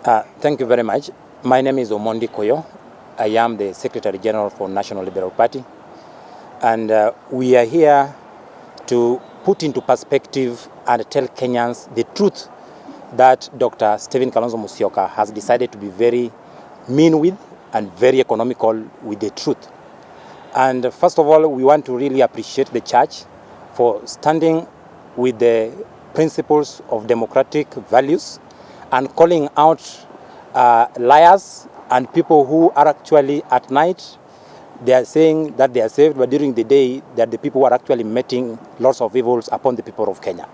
Thank you very much. My name is Omondi Koyo. I am the Secretary General for National Liberal Party. And we are here to put into perspective and tell Kenyans the truth that Dr. Stephen Kalonzo Musyoka has decided to be very mean with and very economical with the truth. And first of all, we want to really appreciate the church for standing with the principles of democratic values and calling out liars and people who are actually at night, they are saying that they are saved, but during the day, that the people who are actually meting lots of evils upon the people of Kenya.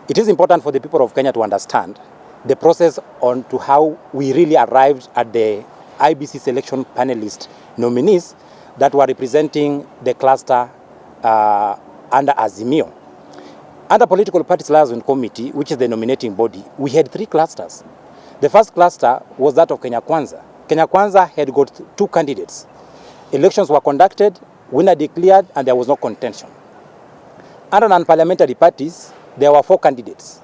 It is important for the people of Kenya to understand the process on to how we really arrived at the IEBC selection panelist nominees that were representing the cluster under Azimio. Under Political Parties Liaison Committee, which is the nominating body, we had 3 clusters. The first cluster was that of Kenya Kwanza. Kenya Kwanza had got 2 candidates. Elections were conducted, winner declared, and there was no contention. Under non-parliamentary parties, there were 4 candidates.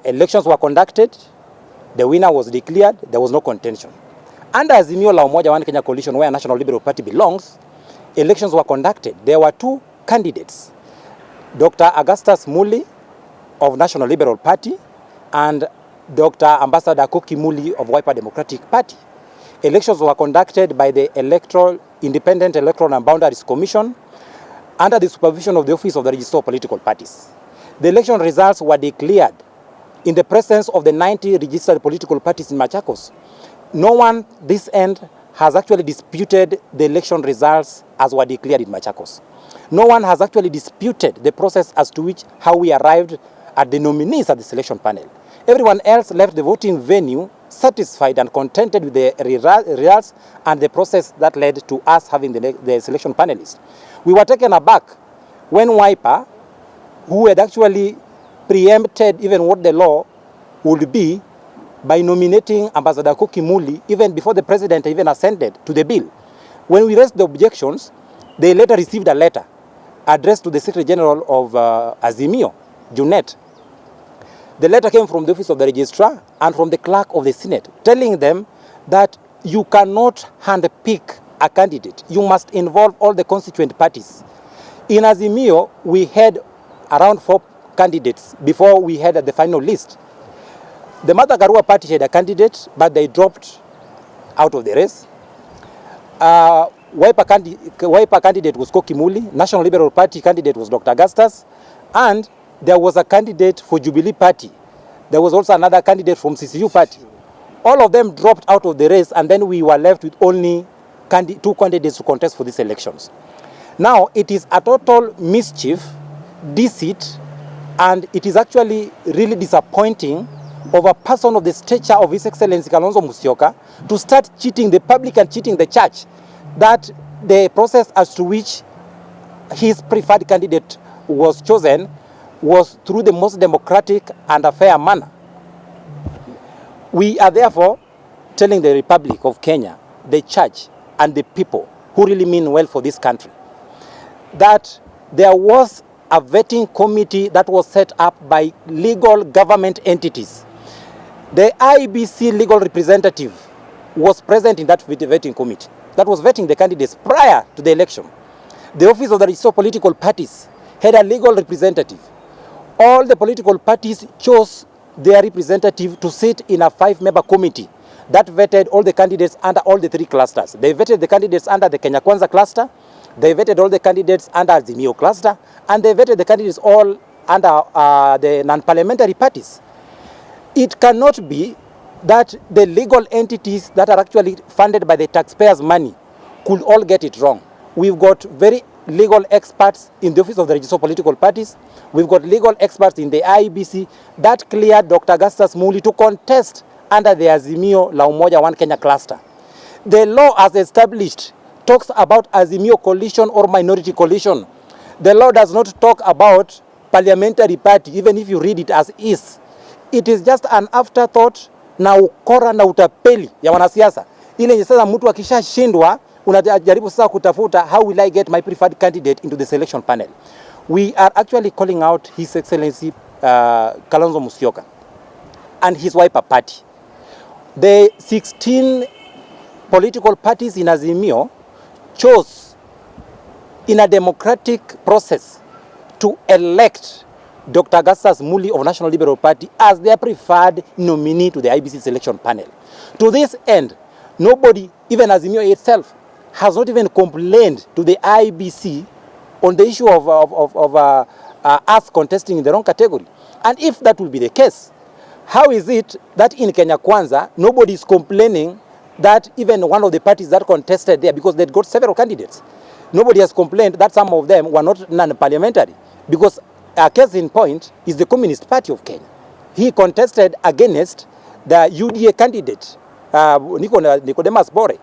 Elections were conducted, the winner was declared, there was no contention. Under Azimio la Umoja One Kenya coalition, where National Liberal Party belongs, elections were conducted. There were 2 candidates. Dr. Augustus Muli of National Liberal Party and Dr. Ambassador Koki Muli of Wiper Democratic Party. Elections were conducted by the Independent Electoral and Boundaries Commission under the supervision of the Office of the Registrar of Political Parties. The election results were declared in the presence of the 90 registered political parties in Machakos. No one this end has actually disputed the election results as were declared in Machakos. No one has actually disputed the process as to how we arrived at the nominees at the selection panel. Everyone else left the voting venue satisfied and contented with the results and the process that led to us having the selection panelists. We were taken aback when Wiper, who had actually preempted even what the law would be by nominating Ambassador Koki Muli even before the president even assented to the bill. When we raised the objections, they later received a letter addressed to the Secretary General of Azimio, Junet. The letter came from the Office of the Registrar and from the Clerk of the Senate, telling them that you cannot handpick a candidate. You must involve all the constituent parties. In Azimio, we had around 4 candidates before we had the final list. The Martha Karua party had a candidate, but they dropped out of the race. Wiper candidate was Koki Muli, National Liberal Party candidate was Dr. Augustus, and there was a candidate for Jubilee Party. There was also another candidate from CCU Party. All of them dropped out of the race, and then we were left with only 2 candidates to contest for these elections. Now, it is a total mischief, deceit, and it is actually really disappointing of a person of the stature of His Excellency Kalonzo Musyoka to start cheating the public and cheating the church, that the process as to which his preferred candidate was chosen was through the most democratic and a fair manner. We are therefore telling the Republic of Kenya, the church, and the people who really mean well for this country, that there was a vetting committee that was set up by legal government entities. The IEBC legal representative was present in that vetting committee that was vetting the candidates prior to the election. The Office of the Registrar of Political Parties had a legal representative. All the political parties chose their representative to sit in a 5-member committee that vetted all the candidates under all the 3 clusters. They vetted the candidates under the Kenya Kwanza cluster, they vetted all the candidates under the Azimio cluster, and they vetted the candidates all under the non-parliamentary parties. It cannot be that the legal entities that are actually funded by the taxpayers' money could all get it wrong. We've got very legal experts in the Office of the Registrar of Political Parties. We've got legal experts in the IEBC that cleared Dr. Augustus Muli to contest under the Azimio la Umoja One Kenya cluster. The law as established talks about Azimio coalition or minority coalition. The law does not talk about parliamentary party, even if you read it as is. It is just an afterthought na ukora na utapeli ya wanasiasa. Ile sasa mtu akishashindwa unajaribu sasa kutafuta how will I get my preferred candidate into the selection panel. We are actually calling out His Excellency Kalonzo Musyoka and his Wiper party The 16 political parties in Azimio chose in a democratic process to elect Dr. Augustus Muli of National Liberal Party as their preferred nominee to the IEBC selection panel. To this end, nobody, even Azimio itself, has not even complained to the IEBC on the issue of us contesting in the wrong category. And if that will be the case, how is it that in Kenya Kwanza, nobody is complaining that even one of the parties that contested there, because they'd got several candidates, nobody has complained that some of them were not non-parliamentary, because a case in point is the Communist Party of Kenya. He contested against the UDA candidate, Nicodemus Bore.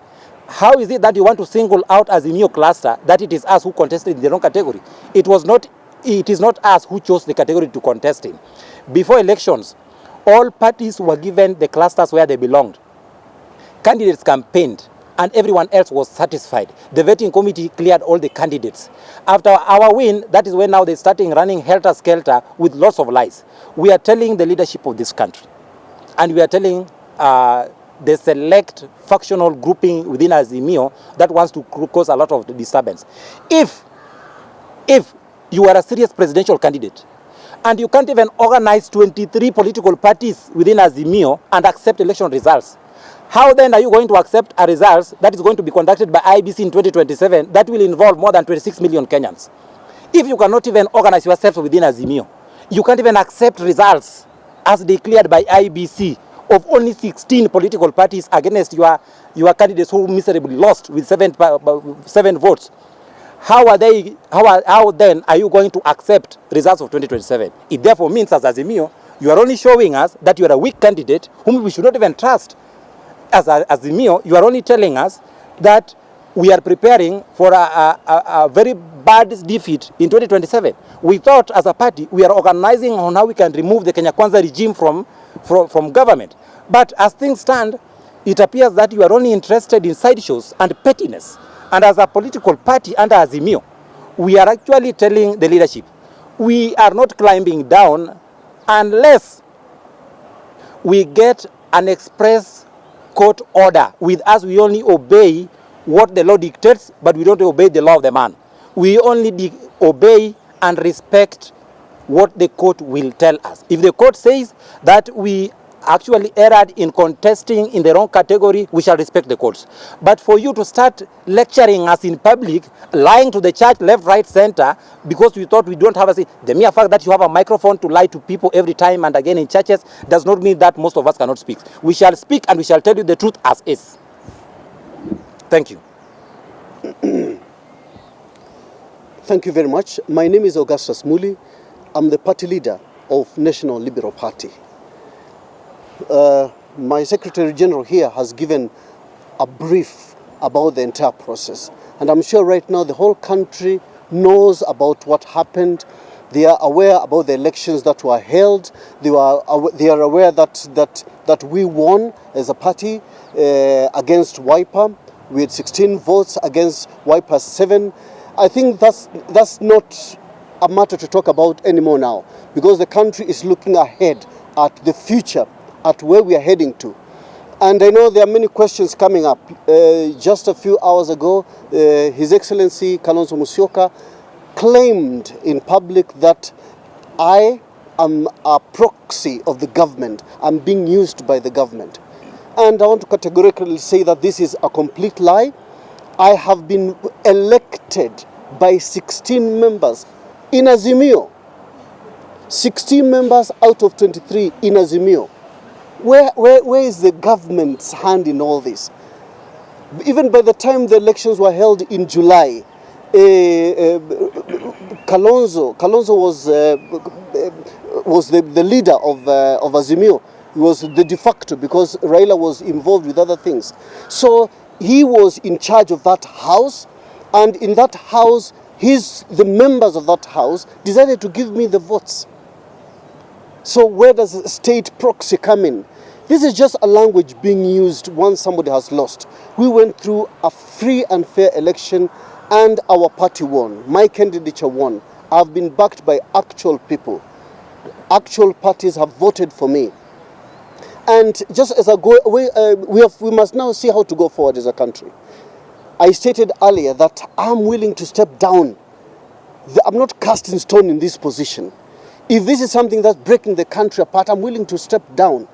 How is it that you want to single out Azimio cluster that it is us who contested in the wrong category? It is not us who chose the category to contest in. Before elections, all parties were given the clusters where they belonged. Candidates campaigned and everyone else was satisfied. The vetting committee cleared all the candidates. After our win, that is when now they're starting running helter-skelter with lots of lies. We are telling the leadership of this country, and we are telling the select factional grouping within Azimio that wants to cause a lot of disturbance. If you are a serious presidential candidate, and you can't even organize 23 political parties within Azimio and accept election results, how then are you going to accept a result that is going to be conducted by IEBC in 2027 that will involve more than 26 million Kenyans? If you cannot even organize yourself within Azimio, you can't even accept results as declared by IEBC of only 16 political parties against your candidates who miserably lost with seven votes. How then are you going to accept results of 2027? It therefore means, as Azimio, you are only showing us that you are a weak candidate whom we should not even trust. As Azimio, you are only telling us that we are preparing for a very bad defeat in 2027. We thought as a party we are organizing on how we can remove the Kenya Kwanza regime from government. But as things stand, it appears that you are only interested in sideshows and pettiness. And as a political party under Azimio, we are actually telling the leadership, we are not climbing down unless we get an express court order. With us, we only obey what the law dictates, but we don't obey the law of the man. We only obey and respect what the court will tell us. If the court says that we actually erred in contesting in the wrong category, we shall respect the courts. But for you to start lecturing us in public, lying to the church, left, right, center, because we thought we don't have the mere fact that you have a microphone to lie to people every time and again in churches does not mean that most of us cannot speak. We shall speak and we shall tell you the truth as is. Thank you. Thank you very much. My name is Augustus Muli. I'm the party leader of National Liberal Party. My Secretary General here has given a brief about the entire process. And I'm sure right now the whole country knows about what happened. They are aware about the elections that were held. They are aware that we won as a party against Wiper. We had 16 votes against Wiper's 7. I think that's not a matter to talk about anymore now, because the country is looking ahead at the future, at where we are heading to. And I know there are many questions coming up. Just a few hours ago, His Excellency Kalonzo Musyoka claimed in public that I am a proxy of the government. I'm being used by the government. And I want to categorically say that this is a complete lie. I have been elected by 16 members in Azimio. 16 members out of 23 in Azimio. Where is the government's hand in all this? Even by the time the elections were held in July, Kalonzo was the leader of Azimio. He was the de facto because Raila was involved with other things. So he was in charge of that house, and in that house, the members of that house decided to give me the votes. So where does state proxy come in? This is just a language being used once somebody has lost. We went through a free and fair election and our party won. My candidature won. I've been backed by actual people. Actual parties have voted for me. And just as we must now see how to go forward as a country. I stated earlier that I'm willing to step down. I'm not cast in stone in this position. If this is something that's breaking the country apart, I'm willing to step down,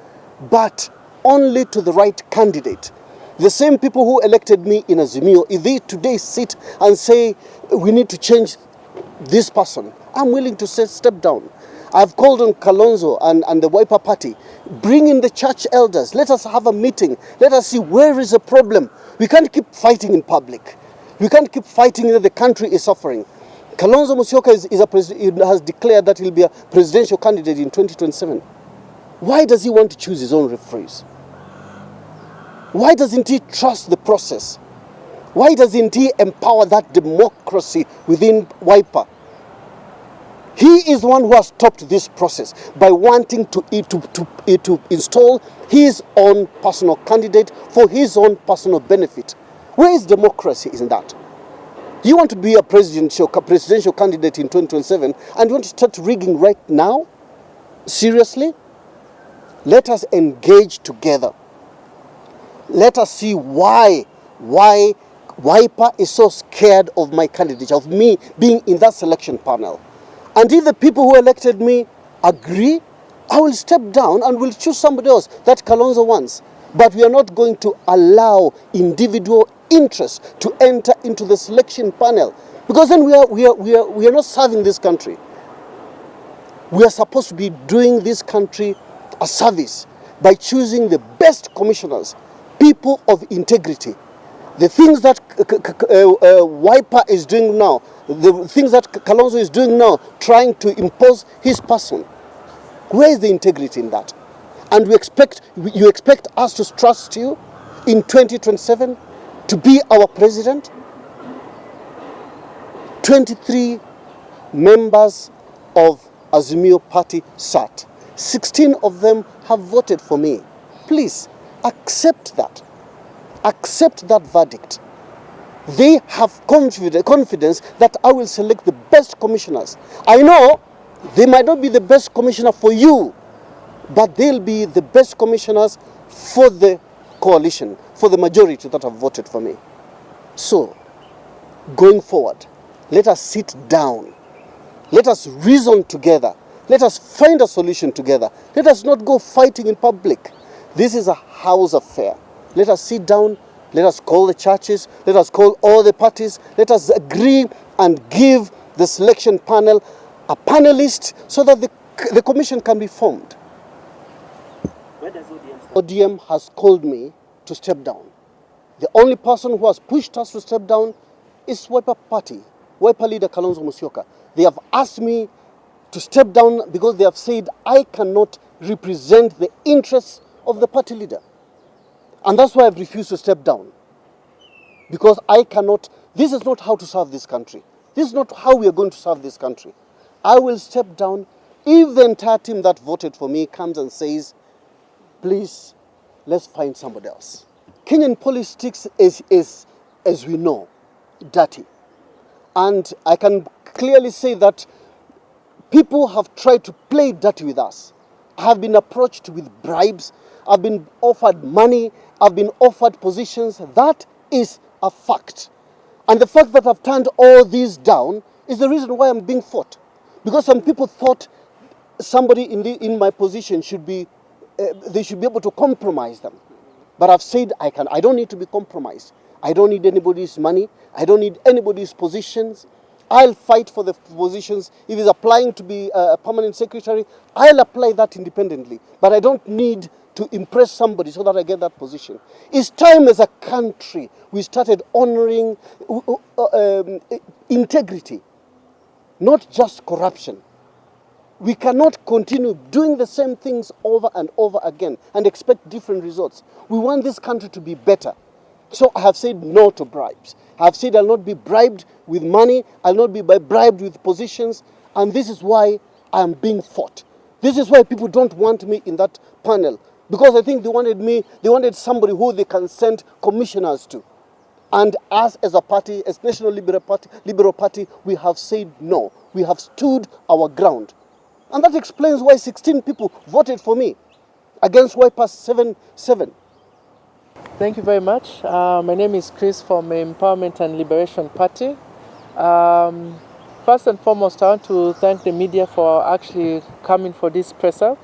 but only to the right candidate. The same people who elected me in Azimio, if they today sit and say, we need to change this person, I'm willing to step down. I've called on Kalonzo and the Wiper Party, bring in the church elders, let us have a meeting, let us see where is the problem. We can't keep fighting in public. We can't keep fighting that the country is suffering. Kalonzo Musyoka has declared that he'll be a presidential candidate in 2027. Why does he want to choose his own referees? Why doesn't he trust the process? Why doesn't he empower that democracy within Wiper? He is the one who has stopped this process by wanting to install his own personal candidate for his own personal benefit. Where is democracy in that? You want to be a presidential candidate in 2027 and you want to start rigging right now? Seriously? Let us engage together. Let us see why Wiper is so scared of my candidature, of me being in that selection panel. And if the people who elected me agree, I will step down and will choose somebody else that Kalonzo wants. But we are not going to allow individual interests to enter into the selection panel, because then we are not serving this country. We are supposed to be doing this country a service by choosing the best commissioners, people of integrity. The things that Wiper is doing now, the things that Kalonzo is doing now, trying to impose his person, where is the integrity in that? And you expect us to trust you in 2027 to be our president? 23 members of Azimio Party sat. 16 of them have voted for me. Please, accept that. Accept that verdict. They have confidence that I will select the best commissioners. I know they might not be the best commissioner for you, but they'll be the best commissioners for the coalition, for the majority that have voted for me. So, going forward, let us sit down. Let us reason together. Let us find a solution together. Let us not go fighting in public. This is a house affair. Let us sit down. Let us call the churches. Let us call all the parties. Let us agree and give the selection panel a panelist so that the commission can be formed. Where does ODM stand? ODM has called me to step down. The only person who has pushed us to step down is Wiper Party, Wiper leader Kalonzo Musyoka. They have asked me to step down because they have said I cannot represent the interests of the party leader. And that's why I've refused to step down. Because I cannot, this is not how to serve this country. This is not how we are going to serve this country. I will step down if the entire team that voted for me comes and says, please, let's find somebody else. Kenyan politics is, as we know, dirty. And I can clearly say that people have tried to play dirty with us. I have been approached with bribes. I've been offered money. I've been offered positions. That is a fact. And the fact that I've turned all these down is the reason why I'm being fought. Because some people thought somebody in my position should be, they should be able to compromise them. But I've said I don't need to be compromised. I don't need anybody's money. I don't need anybody's positions. I'll fight for the positions. If it's applying to be a permanent secretary, I'll apply that independently. But I don't need to impress somebody so that I get that position. It's time as a country we started honoring integrity, not just corruption. We cannot continue doing the same things over and over again and expect different results. We want this country to be better. So I have said no to bribes. I have said I'll not be bribed with money. I'll not be bribed with positions. And this is why I am being fought. This is why people don't want me in that panel. Because I think they wanted somebody who they can send commissioners to. And us as a party, as National Liberal Party, we have said no. We have stood our ground. And that explains why 16 people voted for me. against Wipers 7-7. Thank you very much. My name is Chris from Empowerment and Liberation Party. First and foremost, I want to thank the media for actually coming for this presser.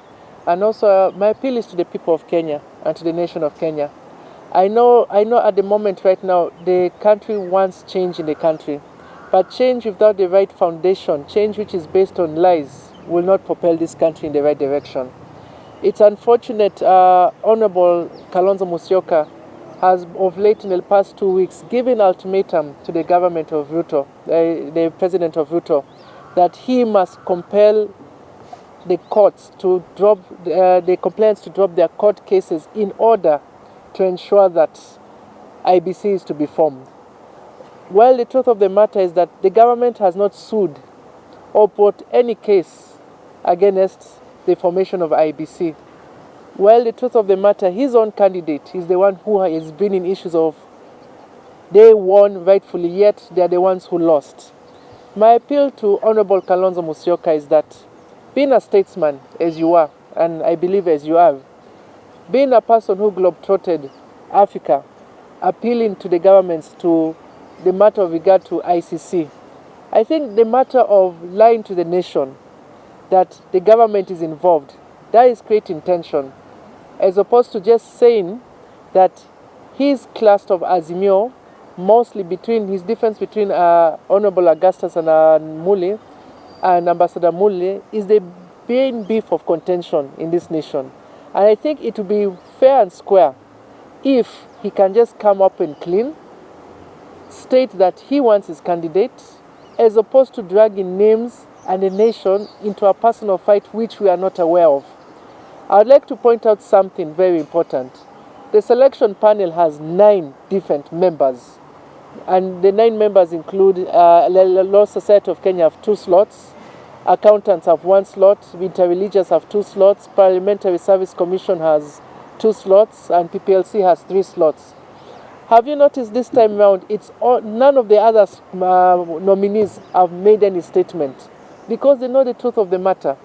And also, my appeal is to the people of Kenya and to the nation of Kenya. I know at the moment right now, the country wants change in the country. But change without the right foundation, change which is based on lies, will not propel this country in the right direction. It's unfortunate Honorable Kalonzo Musyoka has of late in the past 2 weeks given ultimatum to the government of Ruto, the president of Ruto, that he must compel the courts to drop the complaints to drop their court cases in order to ensure that IEBC is to be formed. Well, the truth of the matter is that the government has not sued or brought any case against the formation of IEBC. Well, the truth of the matter, his own candidate is the one who has been in issues of they won rightfully, yet they are the ones who lost. My appeal to Honorable Kalonzo Musyoka is that being a statesman, as you are, and I believe as you have, being a person who globetrotted Africa, appealing to the governments to the matter of regard to ICC, I think the matter of lying to the nation that the government is involved, that is creating tension, as opposed to just saying that he's classed of Azimio, mostly between his difference between Honorable Augustus and Muli and Ambassador Muli is the main beef of contention in this nation. And I think it would be fair and square if he can just come up and clean, state that he wants his candidate, as opposed to dragging names and the nation into a personal fight which we are not aware of. I would like to point out something very important. The selection panel has 9 different members, and the 9 members include Law Society of Kenya have 2 slots, accountants have 1 slot, interreligious have 2 slots, Parliamentary Service Commission has 2 slots, and PPLC has 3 slots. Have you noticed this time around, none of the other nominees have made any statement because they know the truth of the matter.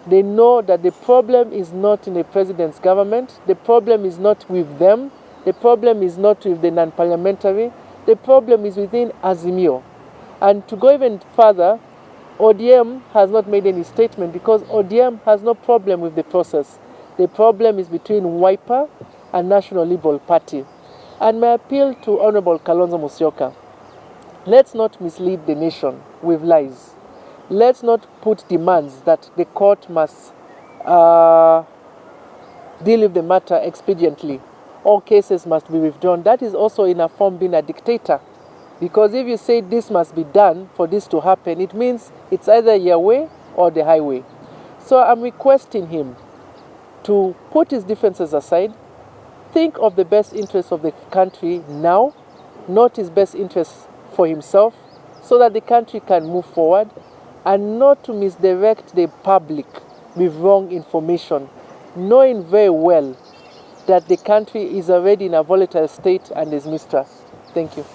They know that the problem is not in the president's government, the problem is not with them, the problem is not with the non-parliamentary, the problem is within Azimio. And to go even further, ODM has not made any statement because ODM has no problem with the process. The problem is between Wiper and National Liberal Party. And my appeal to Honorable Kalonzo Musyoka, let's not mislead the nation with lies. Let's not put demands that the court must deal with the matter expediently. All cases must be withdrawn. That is also in a form being a dictator. Because if you say this must be done for this to happen, it means it's either your way or the highway. So I'm requesting him to put his differences aside, think of the best interests of the country now, not his best interests for himself, so that the country can move forward, and not to misdirect the public with wrong information, knowing very well that the country is already in a volatile state and is mistrust. Thank you.